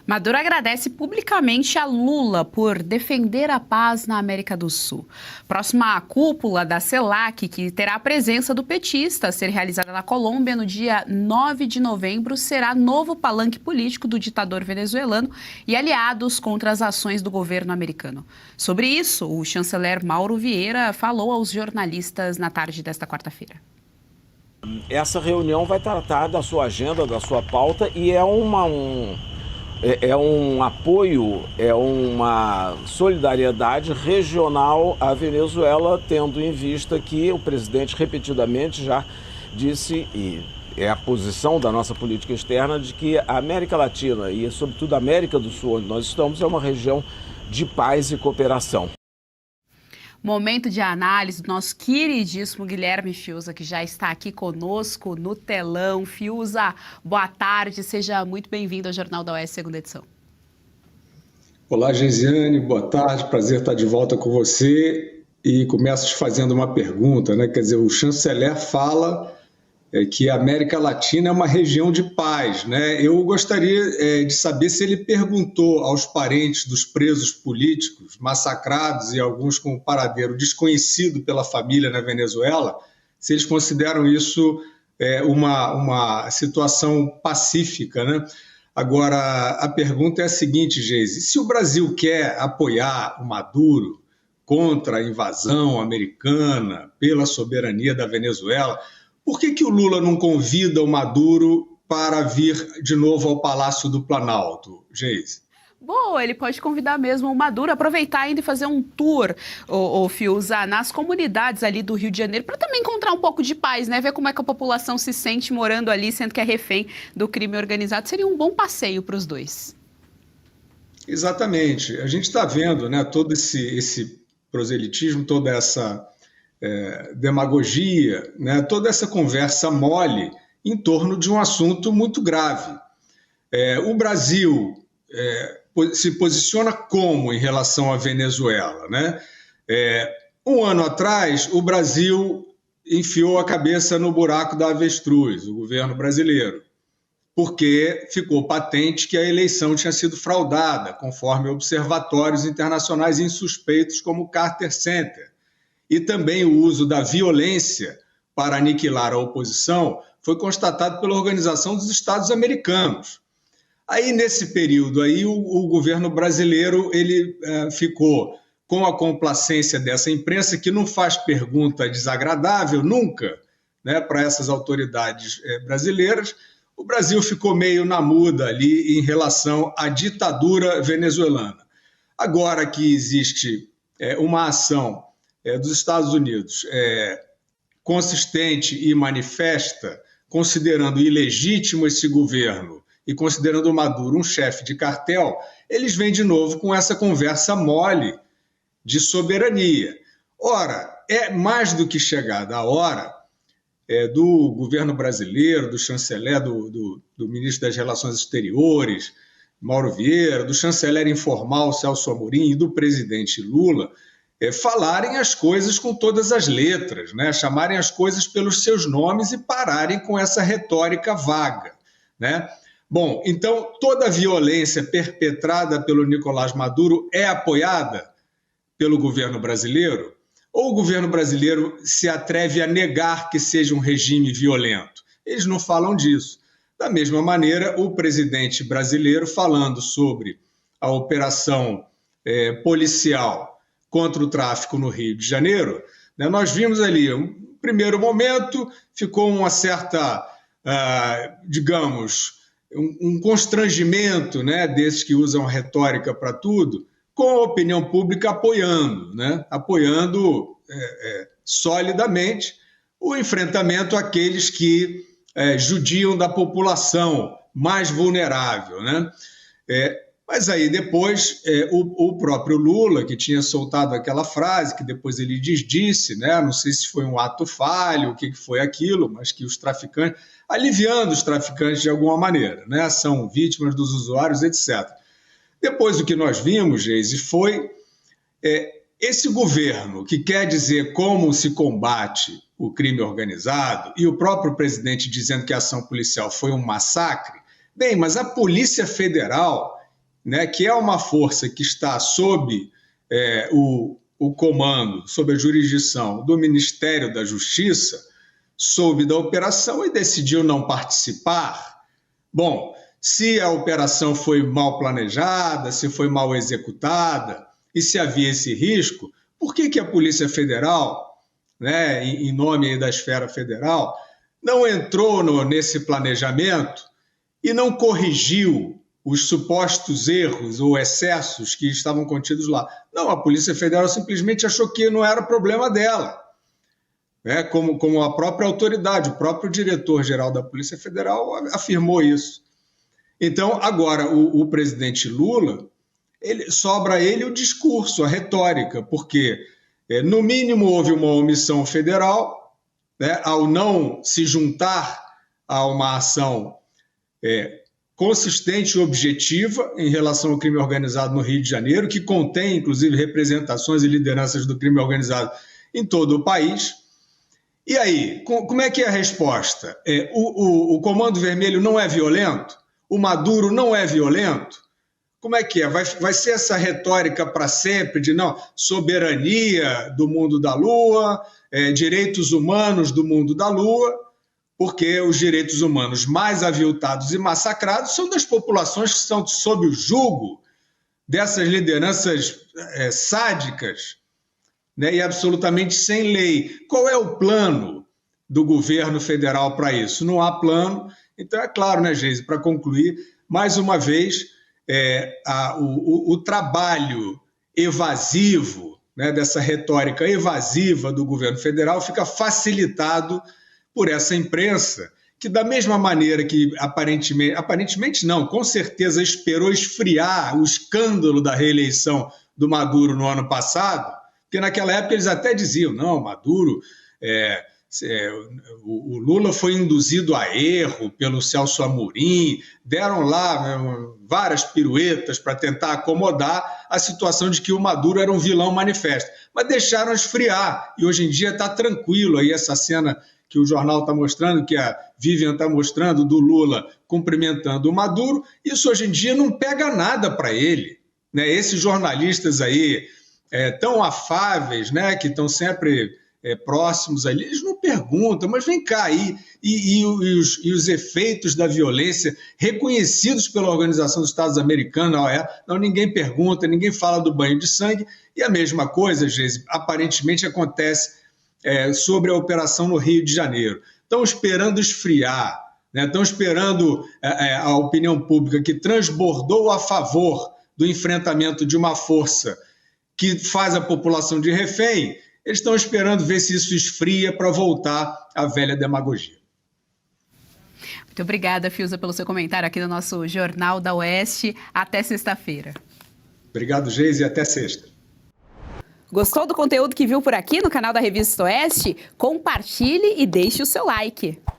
Maduro agradece publicamente a Lula por defender a paz na América do Sul. Próxima à cúpula da CELAC, que terá a presença do petista a ser realizada na Colômbia no dia 9 de novembro, será novo palanque político do ditador venezuelano e aliados contra as ações do governo americano. Sobre isso, o chanceler Mauro Vieira falou aos jornalistas na tarde desta quarta-feira. Essa reunião vai tratar da sua agenda, da sua pauta, e é um apoio, é uma solidariedade regional à Venezuela, tendo em vista que o presidente repetidamente já disse, e é a posição da nossa política externa, de que a América Latina e, sobretudo, a América do Sul, onde nós estamos, é uma região de paz e cooperação. Momento de análise do nosso queridíssimo Guilherme Fiuza, que já está aqui conosco no telão. Fiuza, boa tarde, seja muito bem-vindo ao Jornal da UES, segunda edição. Olá, Geisiane, boa tarde, prazer estar de volta com você. E começo te fazendo uma pergunta, né? Quer dizer, o chanceler fala que a América Latina é uma região de paz, né? Eu gostaria de saber se ele perguntou aos parentes dos presos políticos massacrados e alguns com paradeiro desconhecido pela família na Venezuela, se eles consideram isso uma situação pacífica, né? Agora, a pergunta é a seguinte, Geise: se o Brasil quer apoiar o Maduro contra a invasão americana pela soberania da Venezuela, por que o Lula não convida o Maduro para vir de novo ao Palácio do Planalto, Geise? Bom, ele pode convidar mesmo o Maduro, aproveitar ainda e fazer um tour, o Fiuza, nas comunidades ali do Rio de Janeiro, para também encontrar um pouco de paz, né? Ver como é que a população se sente morando ali, sendo que é refém do crime organizado. Seria um bom passeio para os dois. Exatamente. A gente está vendo, né, todo esse proselitismo, toda essa demagogia, né, toda essa conversa mole em torno de um assunto muito grave. O Brasil se posiciona como em relação à Venezuela, né? Um ano atrás, o Brasil enfiou a cabeça no buraco da avestruz, o governo brasileiro, porque ficou patente que a eleição tinha sido fraudada, conforme observatórios internacionais insuspeitos como o Carter Center. E também o uso da violência para aniquilar a oposição foi constatado pela Organização dos Estados Americanos. Aí, nesse período, aí, o governo brasileiro ele ficou com a complacência dessa imprensa, que não faz pergunta desagradável nunca, né, para essas autoridades brasileiras. O Brasil ficou meio na muda ali em relação à ditadura venezuelana. Agora que existe uma ação dos Estados Unidos consistente e manifesta, considerando ilegítimo esse governo e considerando o Maduro um chefe de cartel, eles vêm de novo com essa conversa mole de soberania. Ora, é mais do que chegada a hora do governo brasileiro, do chanceler, do ministro das Relações Exteriores, Mauro Vieira, do chanceler informal Celso Amorim e do presidente Lula, falarem as coisas com todas as letras, né? Chamarem as coisas pelos seus nomes e pararem com essa retórica vaga, né? Bom, então toda a violência perpetrada pelo Nicolás Maduro é apoiada pelo governo brasileiro? Ou o governo brasileiro se atreve a negar que seja um regime violento? Eles não falam disso. Da mesma maneira, o presidente brasileiro, falando sobre a operação policial contra o tráfico no Rio de Janeiro, né, nós vimos ali, um primeiro momento, ficou uma certa, digamos, um constrangimento, né, desses que usam retórica para tudo, com a opinião pública apoiando, né, apoiando solidamente o enfrentamento àqueles que judiam da população mais vulnerável, né? Mas aí depois o próprio Lula, que tinha soltado aquela frase, que depois ele desdisse, né? Não sei se foi um ato falho, o que foi aquilo, mas que os traficantes, aliviando os traficantes de alguma maneira, né? São vítimas dos usuários, etc. Depois o que nós vimos, Geise, foi esse governo que quer dizer como se combate o crime organizado e o próprio presidente dizendo que a ação policial foi um massacre. Bem, mas a Polícia Federal, né, que é uma força que está sob o comando, sob a jurisdição do Ministério da Justiça, soube da operação e decidiu não participar. Bom, se a operação foi mal planejada, se foi mal executada e se havia esse risco, por que a Polícia Federal, né, em nome da esfera federal, não entrou nesse planejamento e não corrigiu os supostos erros ou excessos que estavam contidos lá? Não, a Polícia Federal simplesmente achou que não era problema dela. Como a própria autoridade, o próprio diretor-geral da Polícia Federal afirmou isso. Então, agora, o presidente Lula, sobra a ele o discurso, a retórica, porque, no mínimo, houve uma omissão federal, né, ao não se juntar a uma ação consistente e objetiva em relação ao crime organizado no Rio de Janeiro, que contém, inclusive, representações e lideranças do crime organizado em todo o país. E aí, como é que é a resposta? O Comando Vermelho não é violento? O Maduro não é violento? Como é que é? Vai ser essa retórica para sempre de não, soberania do mundo da Lua, direitos humanos do mundo da Lua, porque os direitos humanos mais aviltados e massacrados são das populações que estão sob o jugo dessas lideranças sádicas, né, e absolutamente sem lei. Qual é o plano do governo federal para isso? Não há plano. Então, é claro, né, Geise, para concluir, mais uma vez, o trabalho evasivo, né, dessa retórica evasiva do governo federal fica facilitado por essa imprensa, que da mesma maneira que aparentemente não, com certeza esperou esfriar o escândalo da reeleição do Maduro no ano passado, porque naquela época eles até diziam, não, Maduro, o Lula foi induzido a erro pelo Celso Amorim, deram lá várias piruetas para tentar acomodar a situação de que o Maduro era um vilão manifesto, mas deixaram esfriar, e hoje em dia está tranquilo aí essa cena que o jornal está mostrando, que a Vivian está mostrando, do Lula cumprimentando o Maduro. Isso hoje em dia não pega nada para ele, né? Esses jornalistas aí tão afáveis, né, que estão sempre próximos ali, eles não perguntam, mas vem cá aí, e os efeitos da violência reconhecidos pela Organização dos Estados Americanos, não, ninguém pergunta, ninguém fala do banho de sangue, e a mesma coisa, Geise, aparentemente acontece sobre a operação no Rio de Janeiro. Estão esperando esfriar, né? Estão esperando a opinião pública que transbordou a favor do enfrentamento de uma força que faz a população de refém. Eles estão esperando ver se isso esfria para voltar à velha demagogia. Muito obrigada, Fiuza, pelo seu comentário aqui no nosso Jornal da Oeste. Até sexta-feira. Obrigado, Geise, e até sexta. Gostou do conteúdo que viu por aqui no canal da Revista Oeste? Compartilhe e deixe o seu like.